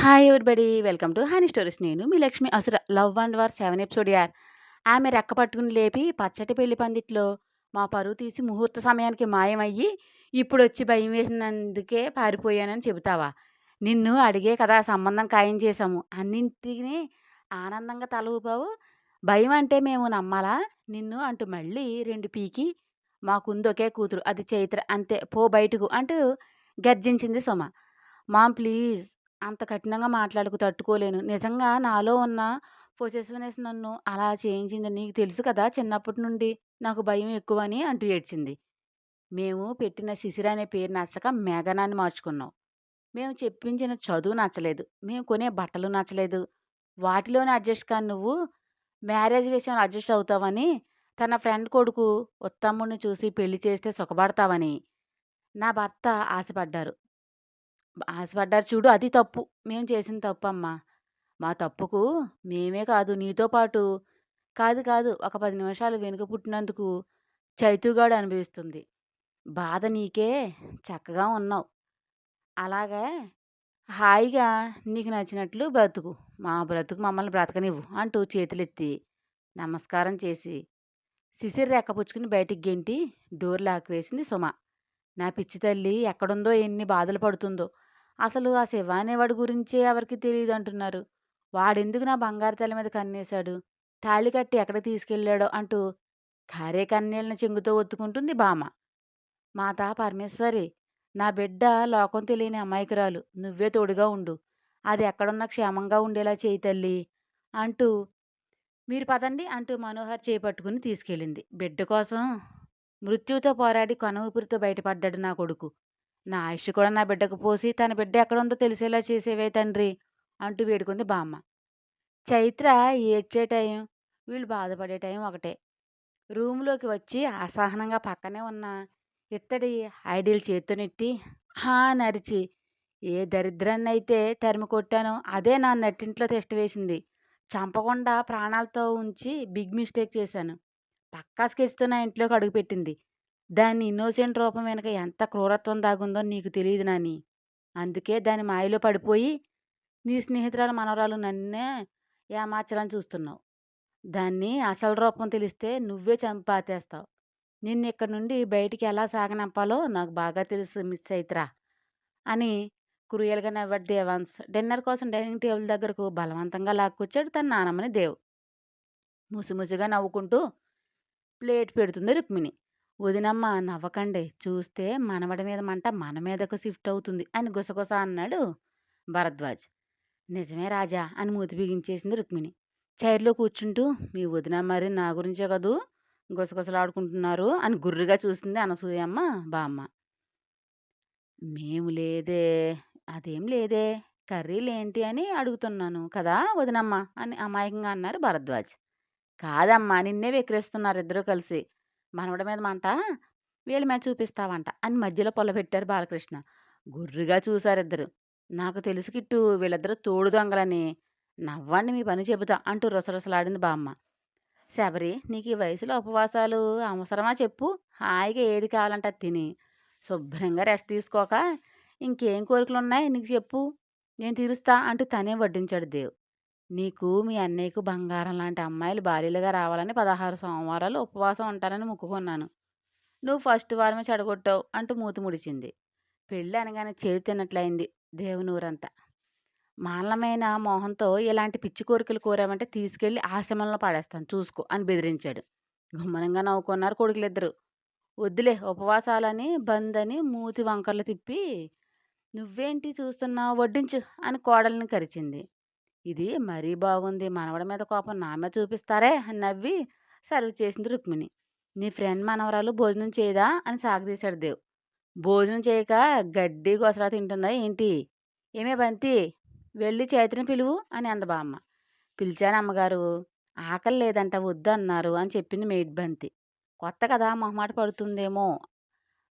Hi everybody. Welcome to honey stories. నేను మీ లక్ష్మి. అసుర love and war 7 episode యార్. ఆమె రెక్క పట్టుకుని లేపి పచ్చటి పెళ్లి పందిట్లో మా పరువు తీసి ముహూర్త సమయానికి మాయమయ్యి ఇప్పుడొచ్చి భయం వేసినందుకే పారిపోయానని చెబుతావా? నిన్ను అడిగే కదా సంబంధం ఖాయం చేశాము. అన్నింటినీ ఆనందంగా తల ఊపావు. భయం అంటే మేము నమ్మాలా నిన్ను అంటూ మళ్ళీ 2 పీకి మాకుందొకే కూతురు అది చైత్ర అంతే పో బయటకు అంటూ గర్జించింది సుమ. మామ్ ప్లీజ్ అంత కఠినంగా మాట్లాడకు తట్టుకోలేను. నిజంగా నాలో ఉన్న పొసెసివ్‌నెస్ నన్ను అలా చేయించింది. నీకు తెలుసు కదా చిన్నప్పటి నుండి నాకు భయం ఎక్కువని అంటూ ఏడ్చింది. మేము పెట్టిన శిశిర అనే పేరు నచ్చక మేఘన అని మార్చుకున్నాం. మేము చెప్పించిన చదువు నచ్చలేదు. మేము కొనే బట్టలు నచ్చలేదు. వాటిలోనే అడ్జస్ట్ కాని నువ్వు మ్యారేజ్ విషయంలో అడ్జస్ట్ అవుతావని తన ఫ్రెండ్ కొడుకు ఉత్తముడిని చూసి పెళ్లి చేస్తే సుఖపడతావని నా భర్త ఆశపడ్డారు. ఆశపడ్డారు చూడు అది తప్పు. మేము చేసిన తప్పమ్మా. మా తప్పుకు మేమే కాదు నీతో పాటు కాదు ఒక 10 నిమిషాలు వెనుక పుట్టినందుకు చైతుగాడు అనుభవిస్తుంది. బాధ నీకే చక్కగా ఉన్నావు. అలాగే హాయిగా నీకు నచ్చినట్లు బ్రతుకు. మా బ్రతుకు మమ్మల్ని బ్రతకనివ్వు అంటూ చేతులెత్తి నమస్కారం చేసి శిశిర రెక్కపుచ్చుకుని బయటికి గెంటి డోర్ లాక్కేసింది సుమ. నా పిచ్చి తల్లి ఎక్కడుందో ఎన్ని బాధలు పడుతుందో. అసలు ఆ శివ అనేవాడి గురించే ఎవరికీ తెలీదంటున్నారు. వాడెందుకు నా బంగారు తల్లి మీద కన్నేశాడు? తాళి కట్టి ఎక్కడికి తీసుకెళ్ళాడో అంటూ కారే కన్నీళ్ళని చెంగుతో ఒత్తుకుంటుంది బామ్మ. మాతా పరమేశ్వరి! నా బిడ్డ లోకం తెలియని అమాయకురాలు. నువ్వే తోడుగా ఉండు. అది ఎక్కడున్నా క్షేమంగా ఉండేలా చేయి తల్లీ అంటూ మీరు పదండి అంటూ మనోహర్ చేపట్టుకుని తీసుకెళ్ళింది. బిడ్డ కోసం మృత్యువుతో పోరాడి కొన ఊపిరితో బయటపడ్డాడు నా కొడుకు. నా ఆయుష్షు కూడా నా బిడ్డకు పోసి తన బిడ్డ ఎక్కడుందో తెలిసేలా చేసేవే తండ్రి అంటూ వేడుకుంది బామ్మ. చైత్ర ఏడ్చే టైం, వీళ్ళు బాధపడే టైం ఒకటే. రూములోకి వచ్చి అసహనంగా పక్కనే ఉన్న ఇత్తడి ఐడియల్ చేత్తో నెట్టి హా నరిచి ఏ దరిద్రాన్నైతే తరిమి కొట్టానో అదే నా నట్టింట్లో తిష్టవేసింది. చంపకుండా ప్రాణాలతో ఉంచి బిగ్ మిస్టేక్ చేశాను. పక్కా స్కెచ్‌తో నా ఇంట్లోకి అడుగుపెట్టింది. దాని ఇన్నోసెంట్ రూపం వెనక ఎంత క్రూరత్వం దాగుందో నీకు తెలీదు నాని. అందుకే దాని మాయలో పడిపోయి నీ స్నేహితురాలు మనవరాలు నన్నే ఏమార్చాలని చూస్తున్నావు. దాన్ని అసలు రూపం తెలిస్తే నువ్వే చంపాతేస్తావు. నిన్నిక్కడి నుండి బయటికి ఎలా సాగనంపాలో నాకు బాగా తెలుసు మిస్ చైత్ర అని క్రూయల్‌గా నవ్వాడు దేవాన్స్. డిన్నర్ కోసం డైనింగ్ టేబుల్ దగ్గరకు బలవంతంగా లాక్కొచ్చాడు తన నానమ్మని దేవ్. ముసిముసిగా నవ్వుకుంటూ ప్లేట్ పెడుతుంది రుక్మిణి. వదినమ్మ నవ్వకండి. చూస్తే మనవడి మీద మంట మన మీదకు షిఫ్ట్ అవుతుంది అని గుసగుస అన్నాడు భరద్వాజ్. నిజమే రాజా అని మూతి బిగించేసింది రుక్మిణి. చైర్లో కూర్చుంటూ మీ వదిన మరి నా గురించే కదూ గుసగుసలాడుకుంటున్నారు అని గుర్రుగా చూసింది అనసూయమ్మ బామ్మ. మేము లేదే అదేం లేదే కర్రీలేంటి అని అడుగుతున్నాను కదా వదినమ్మ అని అమాయకంగా అన్నారు భరద్వాజ్. కాదమ్మా నిన్నే వెక్కిరిస్తున్నారు ఇద్దరూ కలిసి. మనవడి మీద మంట వీళ్ళ మీద చూపిస్తావంట అని మధ్యలో పొలబెట్టారు బాలకృష్ణ. గుర్రుగా చూశారిద్దరు. నాకు తెలుసు కిట్టు వీళ్ళిద్దరూ తోడు దొంగలని. నవ్వండి మీ పని చెబుతా అంటూ రుసరుసలాడింది బామ్మ. శబరి నీకు ఈ వయసులో ఉపవాసాలు అవసరమా చెప్పు. హాయిగా ఏది కావాలంటే అది తిని శుభ్రంగా రెస్ట్ తీసుకోక ఇంకేం కోరికలున్నాయి నీకు చెప్పు. నేను తీరుస్తా అంటూ తనే వడ్డించాడు దేవ్. నీకు మీ అన్నయ్యకు బంగారం లాంటి అమ్మాయిలు భార్యలుగా రావాలని 16 సోమవారాలు ఉపవాసం ఉంటానని మొక్కుకున్నాను. నువ్వు ఫస్ట్ వారమే చెడగొట్టావు అంటూ మూతి ముడిచింది. పెళ్ళి అనగానే చేదు తిన్నట్లయింది దేవునూరంతా. మానలమైన మోహంతో ఇలాంటి పిచ్చి కోరికలు కోరావంటే తీసుకెళ్లి ఆశ్రమంలో పాడేస్తాను చూసుకో అని బెదిరించాడు. గుమ్మనంగా నవ్వుకున్నారు కొడుకులిద్దరు. వద్దులే ఉపవాసాలని బందని మూతి వంకర్లు తిప్పి నువ్వేంటి చూస్తున్నావు వడ్డించు అని కోడల్ని కరిచింది. ఇది మరీ బాగుంది. మనవడి మీద కోపం నా మీద చూపిస్తారే అని నవ్వి సర్వ్ చేసింది రుక్మిణి. నీ ఫ్రెండ్ మనవరాలు భోజనం చేయదా అని సాగదీశాడు దేవ్. భోజనం చేయక గడ్డి గొసరా తింటుందా ఏంటి? ఏమే బంతి వెళ్ళి చైత్రని పిలువు అని అంద బామ్మ. పిలిచాను అమ్మగారు. ఆకలి లేదంట వద్దు అన్నారు అని చెప్పింది మెయిడ్ బంతి. కొత్త కదా మొహమాట పడుతుందేమో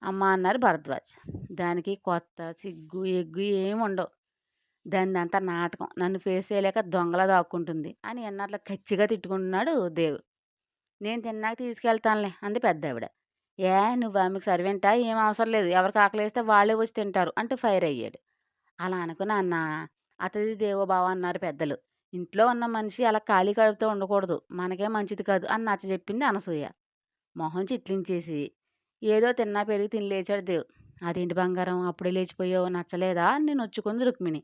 అమ్మ అన్నారు భరద్వాజ్. దానికి కొత్త సిగ్గు ఎగ్గు ఏమి ఉండవు. దానిదంతా నాటకం. నన్ను ఫేస్ చేయలేక దొంగలా దాక్కుంటుంది అని ఎన్నట్ల కచ్చిగా తిట్టుకుంటున్నాడు దేవ్. నేను తిన్నాక తీసుకెళ్తానులే అంది పెద్దావిడ. ఏ నువ్వు ఆమెకు సర్వెంటా? ఏం అవసరం లేదు. ఎవరికి ఆకలేస్తే వాళ్ళే వచ్చి తింటారు అంటూ ఫైర్ అయ్యాడు. అలా అనుకు నాన్న అతిథి దేవో భవ అన్నారు పెద్దలు. ఇంట్లో ఉన్న మనిషి అలా ఖాళీ కడుపుతో ఉండకూడదు. మనకేం మంచిది కాదు అని నచ్చజెప్పింది అనసూయ. మొహం చిట్లించేసి, ఏదో తిన్నా పెరిగి తిని లేచాడు దేవ్. "అదేంటి బంగారం అప్పుడే లేచిపోయావు నచ్చలేదా?" అని నొచ్చుకుంది రుక్మిణి.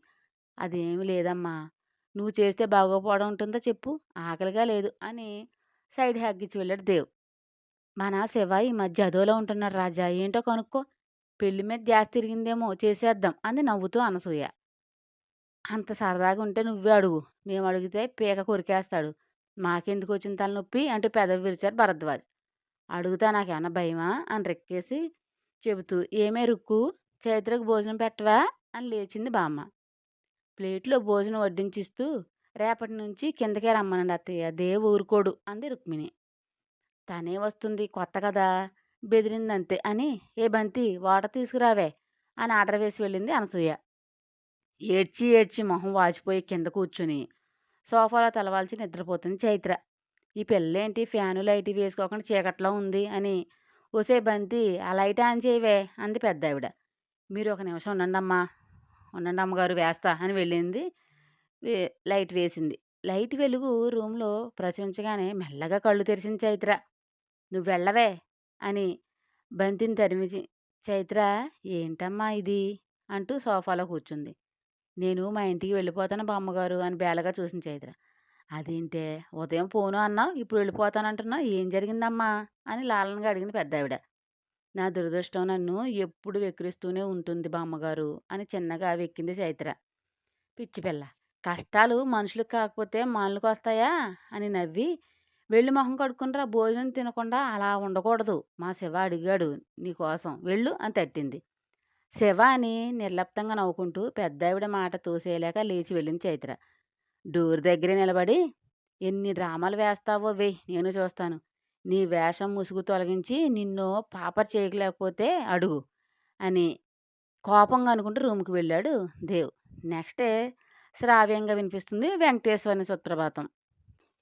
"అదేమీ లేదమ్మా. నువ్వు చేస్తే బాగోపోవడం ఉంటుందా చెప్పు? ఆకలిగా లేదు" అని సైడ్ హ్యాగ్ ఇచ్చి వెళ్ళాడు దేవ్. "మన శివ ఈ మధ్య అదోలా ఉంటున్నాడు రాజా. ఏంటో కనుక్కో. పెళ్లి మీద ధ్యాస తిరిగిందేమో చేసేద్దాం" అంది నవ్వుతూ అనసూయ. "అంత సరదాగా ఉంటే నువ్వే అడుగు. మేమడిగితే పీక కొరికేస్తాడు. మాకెందుకొచ్చిన తలనొప్పి" అంటూ పెదవి విరిచారు భరద్వాజ్. "అడుగుతా నాకేమన్నా భయమా?" అని రెక్కేసి చెబుతూ, "ఏమే రుక్కు, చైత్రకు భోజనం పెట్టవా?" అని లేచింది బామ్మ. ప్లేట్లో భోజనం వడ్డించిస్తూ, "రేపటి నుంచి కిందకే రమ్మనండి అత్తయ్య. దేవ్ ఊరుకోడు" అంది రుక్మిణి. "తనే వస్తుంది కొత్త కదా" బెదిరిందంతే అని, "ఏ బంతి వాటర్ తీసుకురావే" అని ఆర్డర్ వేసి వెళ్ళింది అనసూయ. ఏడ్చి ఏడ్చి మొహం వాచిపోయి కింద కూర్చుని సోఫాలో తలవాల్చి నిద్రపోతుంది చైత్ర. "ఈ పిల్లేంటి ఫ్యాను లైట్ వేసుకోకుండా చీకట్లో ఉంది" అని, "ఒసే బంతి ఆ లైట్ ఆన్ చేయవే" అంది పెద్దావిడ. "మీరు ఒక నిమిషం ఉండండమ్మా, ఉండండి అమ్మగారు వేస్తా" అని వెళ్ళింది. లైట్ వేసింది. లైట్ వెలుగు రూమ్లో ప్రచురించగానే మెల్లగా కళ్ళు తెరిచింది చైత్ర. "నువ్వెళ్ళవే" అని బంతిని తరిమించి, "చైత్ర ఏంటమ్మా ఇది" అంటూ సోఫాలో కూర్చుంది. "నేను మా ఇంటికి వెళ్ళిపోతాను బామ్మగారు" అని బేలగా చూసింది చైత్ర. "అదేంటే ఉదయం పోను అన్నావు, ఇప్పుడు వెళ్ళిపోతానంటున్నావు, ఏం జరిగిందమ్మా" అని లాలనగా అడిగింది పెద్దావిడ. "నా దురదృష్టం నన్ను ఎప్పుడు వెక్కిరిస్తూనే ఉంటుంది బామ్మగారు" అని చిన్నగా వెక్కింది చైత్ర. "పిచ్చి పిల్ల, కష్టాలు మనుషులకు కాకపోతే మానులకొస్తాయా" అని నవ్వి, "వెళ్ళి మొహం కడుక్కునిరా, భోజనం తినకుండా అలా ఉండకూడదు, మా శివ అడిగాడు నీకోసం, వెళ్ళు" అని తట్టింది. "శివ" అని నిర్లిప్తంగా నవ్వుకుంటూ పెద్దావిడ మాట తోసేయలేక లేచి వెళ్ళింది చైత్ర. డోర్ దగ్గరే నిలబడి, "ఎన్ని డ్రామాలు వేస్తావో వెయ్యి, నేను చూస్తాను. నీ వేషం ముసుగు తొలగించి నిన్ను పాపర్ చేయలేకపోతే అడుగు" అని కోపంగా అనుకుంటూ రూమ్‌కి వెళ్ళాడు దేవ్. నెక్స్ట్ డే శ్రావ్యంగా వినిపిస్తుంది వెంకటేశ్వరుని సుప్రభాతం.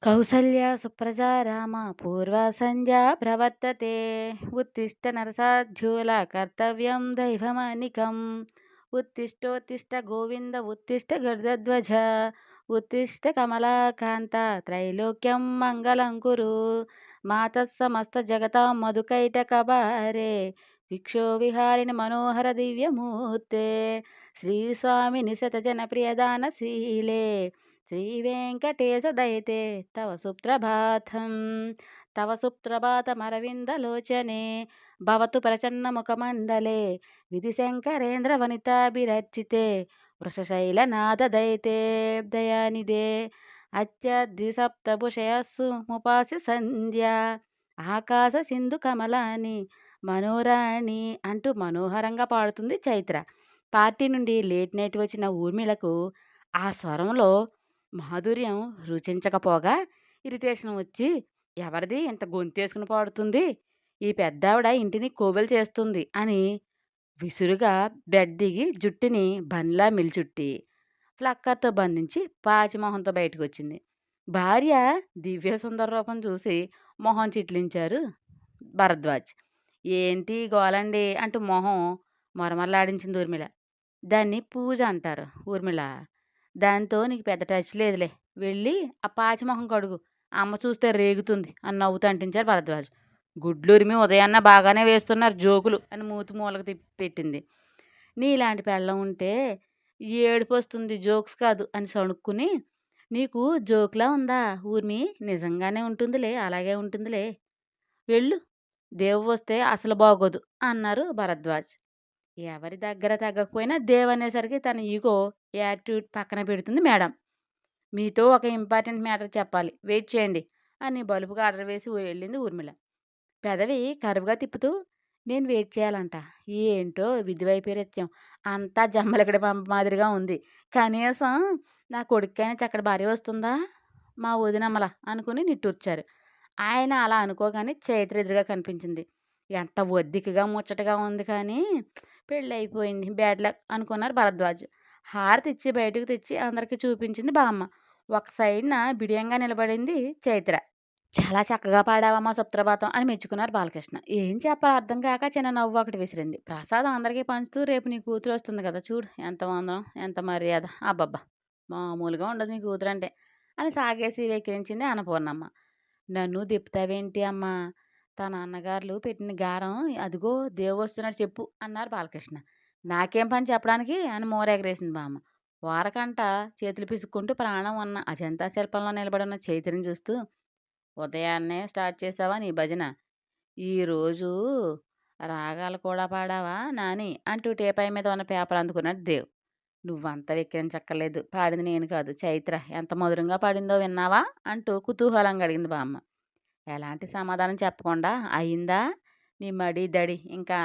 కౌసల్య సుప్రజా రామ పూర్వ సంధ్యా ప్రవర్తతే ఉత్తిష్ట నరసాధ్యుల కర్తవ్యం దైవమానికం ఉత్తిష్టోత్తిష్ట గోవింద ఉత్తిష్ట గరుడధ్వజ ఉత్తిష్ట కమలాకాంత త్రైలోక్యం మంగళం కురు మాతః సమస్త జగతాం మధుకైటకబారే విక్షో విహారిణి మనోహర దివ్యమూర్తే శ్రీ స్వామిని శతజన ప్రియదానశీలే శ్రీ వెంకటేశ దయతే తవ సుప్రభాతం తవ సుప్రభాతమరవిందలోచనే భవతు ప్రచన్నముఖమండలే విధిశంకరేంద్ర వనితాభిరర్చితే వృషశైలనాథ దయతే దయానిదే అత్యద్విసప్తభుషయస్సు ముపాసి సంధ్య ఆకాశ సింధు కమలాని మనోరాణి అంటూ మనోహరంగా పాడుతుంది చైత్ర. పార్టీ నుండి లేట్ నైట్ వచ్చిన ఊర్మిళకు ఆ స్వరంలో మాధుర్యం రుచించకపోగా ఇరిటేషన్ వచ్చి, "ఎవరిది ఇంత గొంతేసుకుని పాడుతుంది? ఈ పెద్దావిడ ఇంటిని కోవెలు చేస్తుంది" అని విసురుగా బెడ్ దిగి జుట్టుని బన్లా మిలిచుట్టి ఫ్లక్కర్తో బంధించి పాచిమొహంతో బయటకొచ్చింది. భార్య దివ్య సుందర రూపం చూసి మొహం చిట్లించారు భరద్వాజ్. "ఏంటి గోలండి" అంటూ మొహం మరమరలాడించింది ఊర్మిళ. "దాన్ని పూజ అంటారు ఊర్మిళ. దాంతో నీకు పెద్ద టచ్ లేదులే. వెళ్ళి ఆ పాచిమొహం కడుగు. అమ్మ చూస్తే రేగుతుంది" అని నవ్వుతూ అంటించారు భరద్వాజ్. "గుడ్లురిమి ఉదయాన్న బాగానే వేస్తున్నారు జోకులు" అని మూతి మూలకు పెట్టింది. "నీలాంటి పెళ్ళం ఉంటే ఏడుపొస్తుంది, జోక్స్ కాదు" అని సణుక్కుని, "నీకు జోక్‌లా ఉందా ఊర్మి? నిజంగానే ఉంటుందిలే, అలాగే ఉంటుందిలే. వెళ్ళు, దేవ్ వస్తే అసలు బాగోదు" అన్నారు భరద్వాజ్. ఎవరి దగ్గర తగ్గకపోయినా దేవ్ అనేసరికి తన ఈగో, యాటిట్యూడ్ పక్కన పెడుతుంది మేడం. "మీతో ఒక ఇంపార్టెంట్ మ్యాటర్ చెప్పాలి, వెయిట్ చేయండి" అని బలుపుగా ఆర్డర్ వేసి వెళ్ళింది ఊర్మిళ. పెదవి కరువుగా తిప్పుతూ, "నేను వెయిట్ చేయాలంట. ఏంటో విధి వైపరీత్యం. అంతా జమ్మలకడి పంప మాదిరిగా ఉంది. కనీసం నా కొడుక్కైనా చక్కటి భార్య వస్తుందా? మా వదినమ్మల" అనుకుని నిట్టూర్చారు. ఆయన అలా అనుకోగానే చైత్ర ఎదురుగా కనిపించింది. ఎంత ఒద్దికగా ముచ్చటగా ఉంది కానీ పెళ్ళయిపోయింది, బ్యాడ్ లక్ అనుకున్నారు భరద్వాజ్. హారతి ఇచ్చి బయటకు తెచ్చి అందరికీ చూపించింది బామ్మ. ఒక సైడ్న బిడియంగా నిలబడింది చైత్ర. "చాలా చక్కగా పాడావమ్మా సుప్రభాతం" అని మెచ్చుకున్నారు బాలకృష్ణ. ఏం చెప్పాలో అర్థం కాక చిన్న నవ్వు ఒకటి విసిరింది. "ప్రసాదం అందరికీ పంచుతూ రేపు నీ కూతురు వస్తుంది కదా చూడు, ఎంత అందం, ఎంత మర్యాద, అబ్బబ్బా" మామూలుగా ఉండదు నీ కూతురంటే అని సాగేసి వెక్కిరించింది అన్నపూర్ణమ్మ. నన్ను తిప్పుతావేంటి అమ్మా? తన అన్నగారులు పెట్టిన గారం అదిగో దేవొస్తున్నాడు చెప్పు అన్నారు బాలకృష్ణ. నాకేం పని చెప్పడానికి అని మోరెగరేసింది బామ్మ. ఓరకంట చేతులు పిసుక్కుంటూ ప్రాణం ఉన్న అజంతా శిల్పంలో నిలబడున్న చైతన్యం చూస్తూ ఉదయాన్నే స్టార్ట్ చేసావా నీ భజన? ఈరోజు రాగాలు కూడా పాడావా నాని అంటూ టీపాయ్ మీద ఉన్న పేపర్ అందుకున్నాడు దేవ్. నువ్వంత వెక్కిరించక్కర్లేదు. పాడింది నేను కాదు చైత్ర. ఎంత మధురంగా పాడిందో విన్నావా? అంటూ కుతూహలంగా అడిగింది బామ్మ. ఎలాంటి సమాధానం చెప్పకుండా అయిందా నీ మడి దడి ఇంకా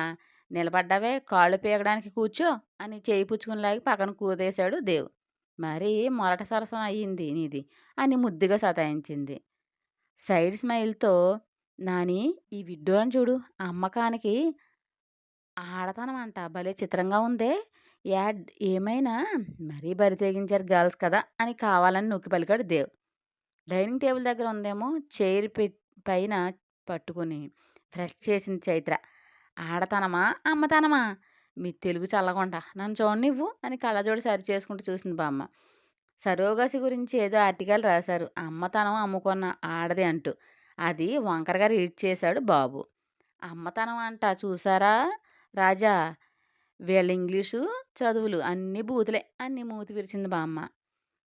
నిలబడ్డావే కాళ్ళు పీకడానికి కూర్చో అని చేయి పుచ్చుకుని లాగి పక్కన కూదేశాడు దేవ్. మరీ మొరట సరసం అయ్యింది నీది అని ముద్దుగా సతాయించింది సైడ్ స్మైల్తో. నాని ఈ విడ్డూరం చూడు అమ్మకానికి ఆడతనం అంట భలే చిత్రంగా ఉందే. యాడ్ ఏమైనా మరీ బరి తెగించారు గర్ల్స్ కదా అని కావాలని నొక్కి పలికాడు దేవ్. డైనింగ్ టేబుల్ దగ్గర ఉందేమో చైర్ పైన పట్టుకుని ఫ్రెష్ చేసింది చైత్ర. ఆడతనమా అమ్మతనమా మీ తెలుగు చల్లగుంట నన్ను చూడనివ్వు అని కళ్ళజోడు సరి చేసుకుంటూ చూసింది బామ్మ. సరోగసి గురించి ఏదో ఆర్టికల్ రాశారు అమ్మతనం అమ్ముకున్న ఆడది అంటూ. అది వంకరగా రీడ్ చేశాడు బాబు. అమ్మతనం అంట చూసారా రాజా వీళ్ళ ఇంగ్లీషు చదువులు అన్నీ బూతులే అని మూతి విరిచింది బామ్మ.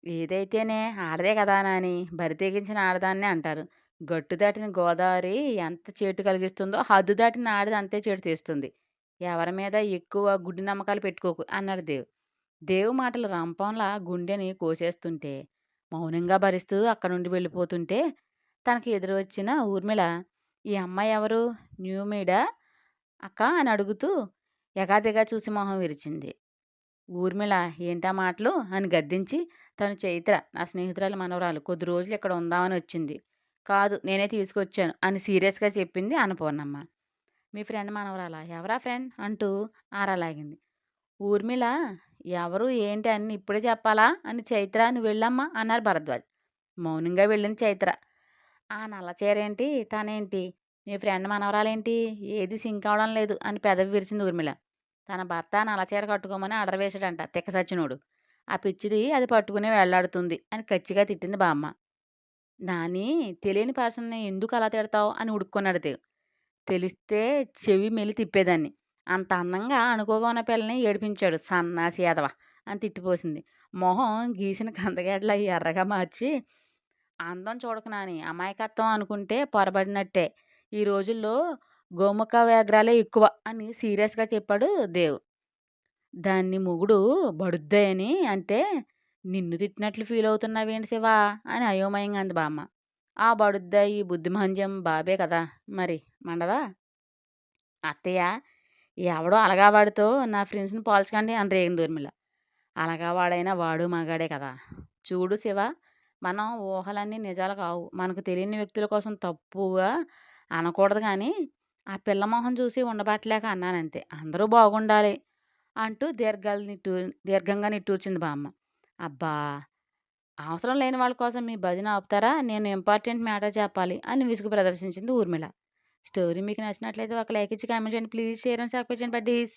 ఏదైతేనే ఆడదే కదా నాని బరి తెగించిన ఆడదాన్నే అంటారు. గట్టు దాటిన గోదావరి ఎంత చేటు కలిగిస్తుందో హద్దు దాటిన ఆడది అంతే చేటు తీస్తుంది. ఎవరి మీద ఎక్కువ గుడ్డి నమ్మకాలు పెట్టుకోకు అన్నాడు దేవ్. దేవ్ మాటలు రంపంలా గుండెని కోసేస్తుంటే మౌనంగా భరిస్తూ అక్కడి నుండి వెళ్ళిపోతుంటే తనకి ఎదురు వచ్చిన ఊర్మిళ ఈ అమ్మాయి ఎవరు న్యూమీడా అక్క అని అడుగుతూ ఎగాదిగా చూసి మొహం విరిచింది. ఊర్మిళ ఏంటా మాటలు అని గద్దించి తను చైత్ర నా స్నేహితురాలు మనవరాలు కొద్ది రోజులు ఇక్కడ ఉందామని వచ్చింది. కాదు నేనే తీసుకొచ్చాను అని సీరియస్గా చెప్పింది అన్నపూర్ణమ్మ. మీ ఫ్రెండ్ మనవరాలా ఎవరా ఫ్రెండ్ అంటూ ఆరాలాగింది. ఊర్మిళ ఎవరు ఏంటి అని ఇప్పుడే చెప్పాలా అని చైత్ర నువ్వు వెళ్ళమ్మా అన్నారు భరద్వాజ్. మౌనంగా వెళ్ళింది చైత్ర. ఆ నల్ల చీరేంటి తనేంటి మీ ఫ్రెండ్ మనవరాలేంటి ఏది సింక్ అవడం లేదు అని పెదవి విరిచింది ఊర్మిళ. తన భర్త నల్ల చీర కట్టుకోమని ఆర్డర్ వేశాడంట తిక్క సచ్చినోడు. ఆ పిచ్చిది అది పట్టుకుని వెళ్లాడుతుంది అని కచ్చిగా తిట్టింది బామ్మ. నాని తెలియని పర్సన్ని ఎందుకు అలా తిడతావు అని ఉడుక్కున్నాడు దేవ్. తెలిస్తే చెవి మెలి తిప్పేదాన్ని. అంత అందంగా అనుకోగా ఉన్న పిల్లని ఏడిపించాడు సన్నాసి యాదవ అని తిట్టిపోసింది. మొహం గీసిన కందగడ్డలా ఎర్రగా మార్చి అందం చూడకు నాని అమాయకత్వం అనుకుంటే పొరబడినట్టే. ఈ రోజుల్లో గోముఖ వ్యాఘ్రాలే ఎక్కువ అని సీరియస్గా చెప్పాడు దేవ్. దాన్ని మొగుడు బడుద్దాయని అంటే నిన్ను తిట్టినట్లు ఫీల్ అవుతున్నావేంటి శివా అని అయోమయంగా అంది బామ్మ. ఆ బడుద్దాయి బుద్ధిమాంద్యం బాబే కదా మరి మండదా అత్తయ్య ఎవడో అలగావాడితో నా ఫ్రెండ్స్ని పోల్చకండి అని రేగింది ఊర్మిళ. అలగావాడైనా వాడు మగాడే కదా. చూడు శివ మనం ఊహలన్నీ నిజాలు కావు. మనకు తెలియని వ్యక్తుల కోసం తప్పుగా అనకూడదు కానీ ఆ పిల్ల మొహం చూసి ఉండబట్టలేక అన్నానంతే. అందరూ బాగుండాలి అంటూ దీర్ఘంగా నిట్టూర్చింది బామ్మ. అబ్బా అవసరం లేని వాళ్ళ కోసం మీ భజన ఆపుతారా నేను ఇంపార్టెంట్ మ్యాటర్ చెప్పాలి అని విసుగు ప్రదర్శించింది ఊర్మిళ. స్టోరీ మీకు నచ్చినట్లయితే ఒక లైక్ ఇచ్చి కామెంట్ చేయండి ప్లీజ్ షేర్ అండ్ సబ్స్క్రైబ్ చేయండి బడ్డీస్.